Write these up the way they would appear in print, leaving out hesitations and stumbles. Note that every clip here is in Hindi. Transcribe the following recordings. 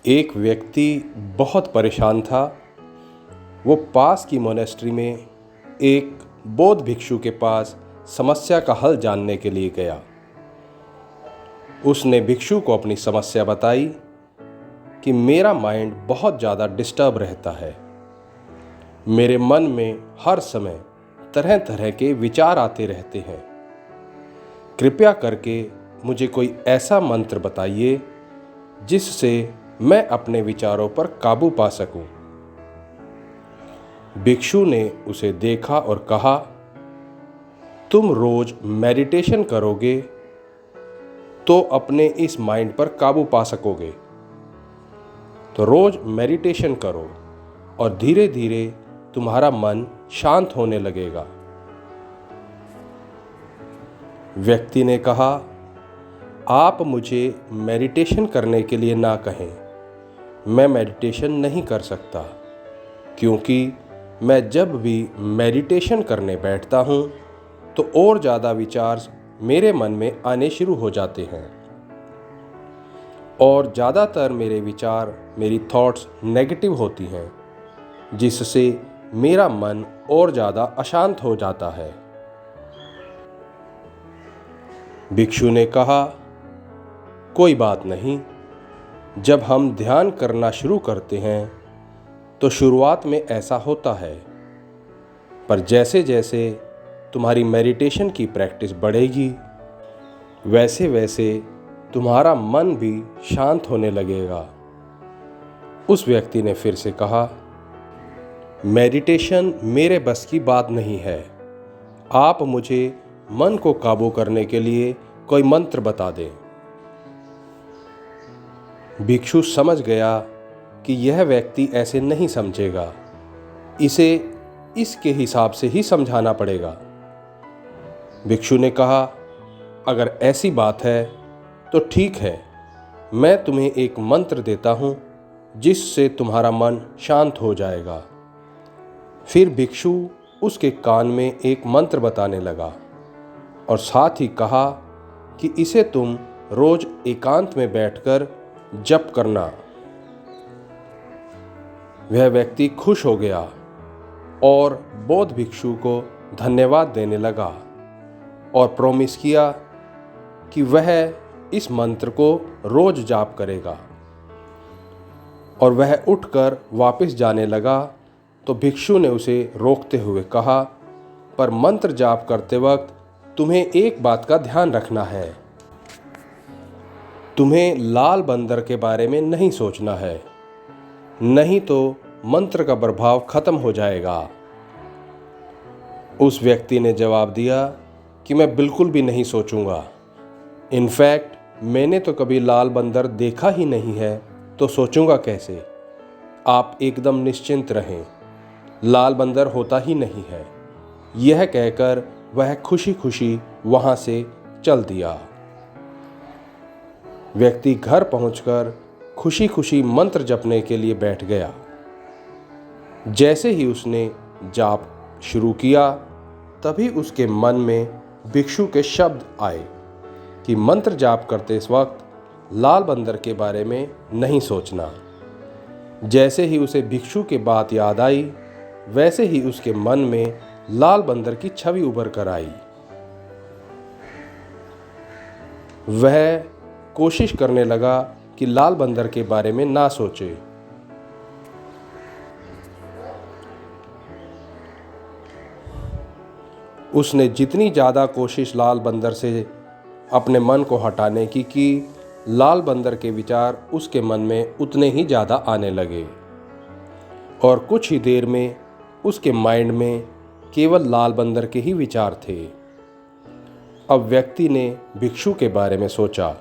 एक व्यक्ति बहुत परेशान था। वो पास की मोनेस्ट्री में एक बौद्ध भिक्षु के पास समस्या का हल जानने के लिए गया। उसने भिक्षु को अपनी समस्या बताई कि मेरा माइंड बहुत ज़्यादा डिस्टर्ब रहता है। मेरे मन में हर समय तरह तरह के विचार आते रहते हैं। कृपया करके मुझे कोई ऐसा मंत्र बताइए जिससे मैं अपने विचारों पर काबू पा सकूं। भिक्षु ने उसे देखा और कहा, तुम रोज मेडिटेशन करोगे तो अपने इस माइंड पर काबू पा सकोगे। तो रोज मेडिटेशन करो और धीरे धीरे तुम्हारा मन शांत होने लगेगा। व्यक्ति ने कहा, आप मुझे मेडिटेशन करने के लिए ना कहें। मैं मेडिटेशन नहीं कर सकता क्योंकि मैं जब भी मेडिटेशन करने बैठता हूँ तो और ज़्यादा विचार मेरे मन में आने शुरू हो जाते हैं और ज़्यादातर मेरे विचार, मेरी थॉट्स नेगेटिव होती हैं, जिससे मेरा मन और ज़्यादा अशांत हो जाता है। भिक्षु ने कहा, कोई बात नहीं। जब हम ध्यान करना शुरू करते हैं तो शुरुआत में ऐसा होता है, पर जैसे जैसे तुम्हारी मेडिटेशन की प्रैक्टिस बढ़ेगी वैसे वैसे तुम्हारा मन भी शांत होने लगेगा। उस व्यक्ति ने फिर से कहा, मेडिटेशन मेरे बस की बात नहीं है। आप मुझे मन को काबू करने के लिए कोई मंत्र बता दें। भिक्षु समझ गया कि यह व्यक्ति ऐसे नहीं समझेगा, इसे इसके हिसाब से ही समझाना पड़ेगा। भिक्षु ने कहा, अगर ऐसी बात है तो ठीक है, मैं तुम्हें एक मंत्र देता हूँ जिससे तुम्हारा मन शांत हो जाएगा। फिर भिक्षु उसके कान में एक मंत्र बताने लगा और साथ ही कहा कि इसे तुम रोज एकांत में बैठकर जप करना। वह व्यक्ति खुश हो गया और बौद्ध भिक्षु को धन्यवाद देने लगा और प्रॉमिस किया कि वह इस मंत्र को रोज जाप करेगा। और वह उठकर वापस जाने लगा तो भिक्षु ने उसे रोकते हुए कहा, पर मंत्र जाप करते वक्त तुम्हें एक बात का ध्यान रखना है। तुम्हें लाल बंदर के बारे में नहीं सोचना है, नहीं तो मंत्र का प्रभाव खत्म हो जाएगा। उस व्यक्ति ने जवाब दिया कि मैं बिल्कुल भी नहीं सोचूंगा। इनफैक्ट मैंने तो कभी लाल बंदर देखा ही नहीं है, तो सोचूंगा कैसे। आप एकदम निश्चिंत रहें, लाल बंदर होता ही नहीं है। यह कहकर वह खुशी खुशी वहां से चल दिया। व्यक्ति घर पहुंचकर खुशी खुशी मंत्र जपने के लिए बैठ गया। जैसे ही उसने जाप शुरू किया तभी उसके मन में भिक्षु के शब्द आए कि मंत्र जाप करते इस वक्त लाल बंदर के बारे में नहीं सोचना। जैसे ही उसे भिक्षु की बात याद आई वैसे ही उसके मन में लाल बंदर की छवि उभर कर आई। वह कोशिश करने लगा कि लाल बंदर के बारे में ना सोचे। उसने जितनी ज़्यादा कोशिश लाल बंदर से अपने मन को हटाने की लाल बंदर के विचार उसके मन में उतने ही ज़्यादा आने लगे और कुछ ही देर में उसके माइंड में केवल लाल बंदर के ही विचार थे। अब व्यक्ति ने भिक्षु के बारे में सोचा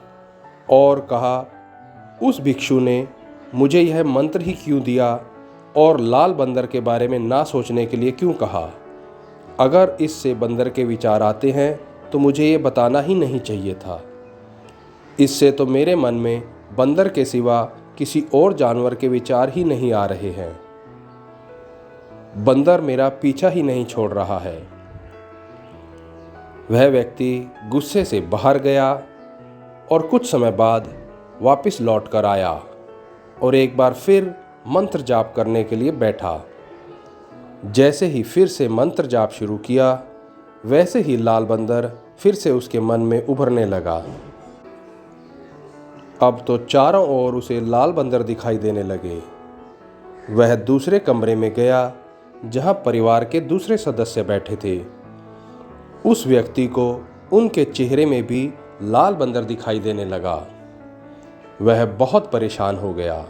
और कहा, उस भिक्षु ने मुझे यह मंत्र ही क्यों दिया और लाल बंदर के बारे में ना सोचने के लिए क्यों कहा। अगर इससे बंदर के विचार आते हैं तो मुझे ये बताना ही नहीं चाहिए था। इससे तो मेरे मन में बंदर के सिवा किसी और जानवर के विचार ही नहीं आ रहे हैं। बंदर मेरा पीछा ही नहीं छोड़ रहा है। वह व्यक्ति गुस्से से बाहर गया और कुछ समय बाद वापस लौट कर आया और एक बार फिर मंत्र जाप करने के लिए बैठा। जैसे ही फिर से मंत्र जाप शुरू किया, वैसे ही लाल बंदर फिर से उसके मन में उभरने लगा। अब तो चारों ओर उसे लाल बंदर दिखाई देने लगे। वह दूसरे कमरे में गया जहां परिवार के दूसरे सदस्य बैठे थे। उस व्यक्ति को उनके चेहरे में भी लाल बंदर दिखाई देने लगा। वह बहुत परेशान हो गया।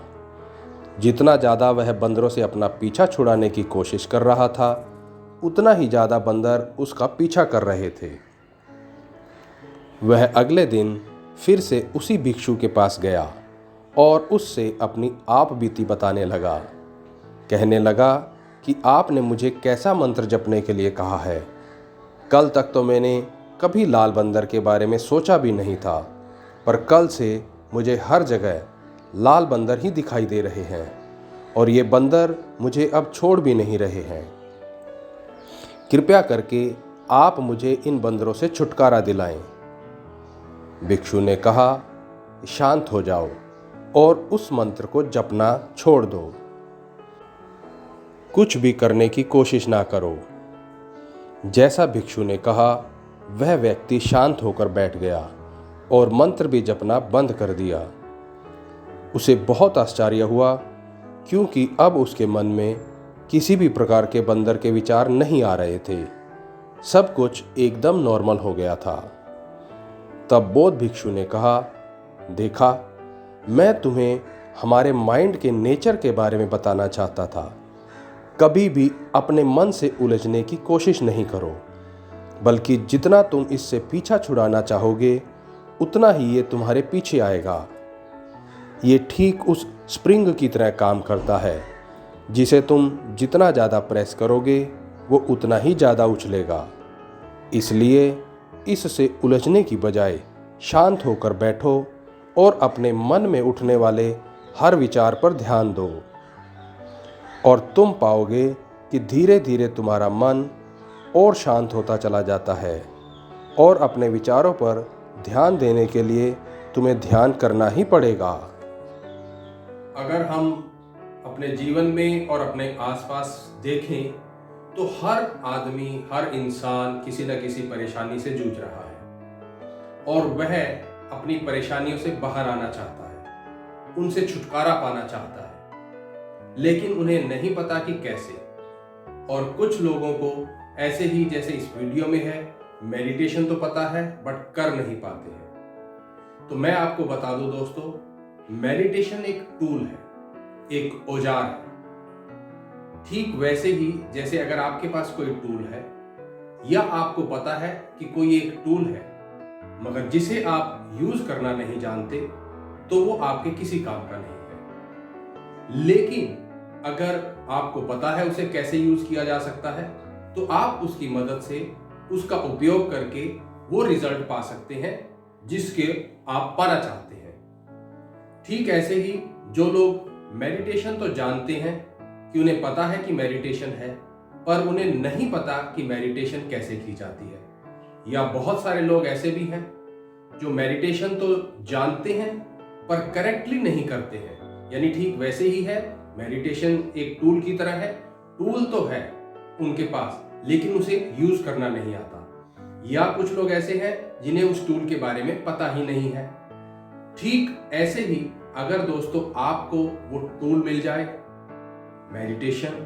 जितना ज़्यादा वह बंदरों से अपना पीछा छुड़ाने की कोशिश कर रहा था, उतना ही ज़्यादा बंदर उसका पीछा कर रहे थे। वह अगले दिन फिर से उसी भिक्षु के पास गया और उससे अपनी आप बीती बताने लगा। कहने लगा कि आपने मुझे कैसा मंत्र जपने के लिए कहा है। कल तक तो मैंने कभी लाल बंदर के बारे में सोचा भी नहीं था, पर कल से मुझे हर जगह लाल बंदर ही दिखाई दे रहे हैं और ये बंदर मुझे अब छोड़ भी नहीं रहे हैं। कृपया करके आप मुझे इन बंदरों से छुटकारा दिलाएं। भिक्षु ने कहा, शांत हो जाओ और उस मंत्र को जपना छोड़ दो। कुछ भी करने की कोशिश ना करो। जैसा भिक्षु ने कहा, वह व्यक्ति शांत होकर बैठ गया और मंत्र भी जपना बंद कर दिया। उसे बहुत आश्चर्य हुआ, क्योंकि अब उसके मन में किसी भी प्रकार के बंदर के विचार नहीं आ रहे थे। सब कुछ एकदम नॉर्मल हो गया था। तब बौद्ध भिक्षु ने कहा, देखा, मैं तुम्हें हमारे माइंड के नेचर के बारे में बताना चाहता था। कभी भी अपने मन से उलझने की कोशिश नहीं करो, बल्कि जितना तुम इससे पीछा छुड़ाना चाहोगे, उतना ही ये तुम्हारे पीछे आएगा। ये ठीक उस स्प्रिंग की तरह काम करता है, जिसे तुम जितना ज़्यादा प्रेस करोगे, वो उतना ही ज़्यादा उछलेगा। इसलिए इससे उलझने की बजाय शांत होकर बैठो और अपने मन में उठने वाले हर विचार पर ध्यान दो, और तुम पाओगे कि धीरे धीरे तुम्हारा मन और शांत होता चला जाता है और अपने विचारों पर ध्यान देने के लिए तुम्हें ध्यान करना ही पड़ेगा। अगर हम अपने जीवन में और अपने आसपास देखें तो हर आदमी, हर इंसान किसी न किसी परेशानी से जूझ रहा है और वह अपनी परेशानियों से बाहर आना चाहता है, उनसे छुटकारा पाना चाहता है, लेकिन उन्हें नहीं पता कि कैसे। और कुछ लोगों को ऐसे ही, जैसे इस वीडियो में है, मेडिटेशन तो पता है बट कर नहीं पाते हैं। तो मैं आपको बता दूं दोस्तों, मेडिटेशन एक टूल है, एक औजार है। ठीक वैसे ही जैसे अगर आपके पास कोई टूल है या आपको पता है कि कोई एक टूल है, मगर जिसे आप यूज करना नहीं जानते, तो वो आपके किसी काम का नहीं है। लेकिन अगर आपको पता है उसे कैसे यूज किया जा सकता है, तो आप उसकी मदद से उसका उपयोग करके वो रिजल्ट पा सकते हैं जिसके आप पाना चाहते हैं। ठीक ऐसे ही जो लोग मेडिटेशन तो जानते हैं कि उन्हें पता है कि मेडिटेशन है, पर उन्हें नहीं पता कि मेडिटेशन कैसे की जाती है। या बहुत सारे लोग ऐसे भी हैं जो मेडिटेशन तो जानते हैं पर करेक्टली नहीं करते हैं। यानी ठीक वैसे ही है, मेडिटेशन एक टूल की तरह है, टूल तो है उनके पास, लेकिन उसे यूज करना नहीं आता। या कुछ लोग ऐसे हैं जिन्हें उस टूल के बारे में पता ही नहीं है। ठीक ऐसे ही अगर दोस्तों आपको वो टूल मिल जाए, मेडिटेशन,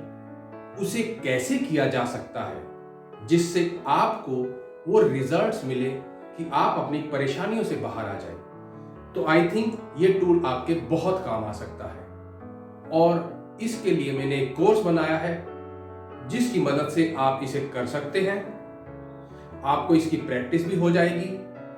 उसे कैसे किया जा सकता है जिससे आपको वो रिजल्ट्स मिले कि आप अपनी परेशानियों से बाहर आ जाए, तो आई थिंक ये टूल आपके बहुत काम आ सकता है। और इसके लिए मैंने एक कोर्स बनाया है जिसकी मदद से आप इसे कर सकते हैं। आपको इसकी प्रैक्टिस भी हो जाएगी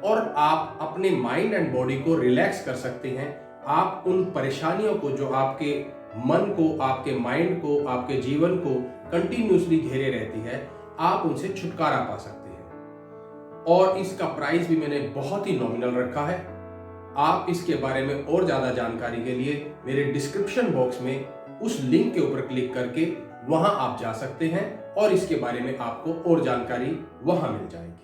और आप अपने माइंड एंड बॉडी को रिलैक्स कर सकते हैं। आप उन परेशानियों को जो आपके मन को, आपके माइंड को, आपके जीवन को कंटिन्यूसली घेरे रहती है, आप उनसे छुटकारा पा सकते हैं। और इसका प्राइस भी मैंने बहुत ही नॉमिनल रखा है। आप इसके बारे में और ज़्यादा जानकारी के लिए मेरे डिस्क्रिप्शन बॉक्स में उस लिंक के ऊपर क्लिक करके वहां आप जा सकते हैं और इसके बारे में आपको और जानकारी वहां मिल जाएगी।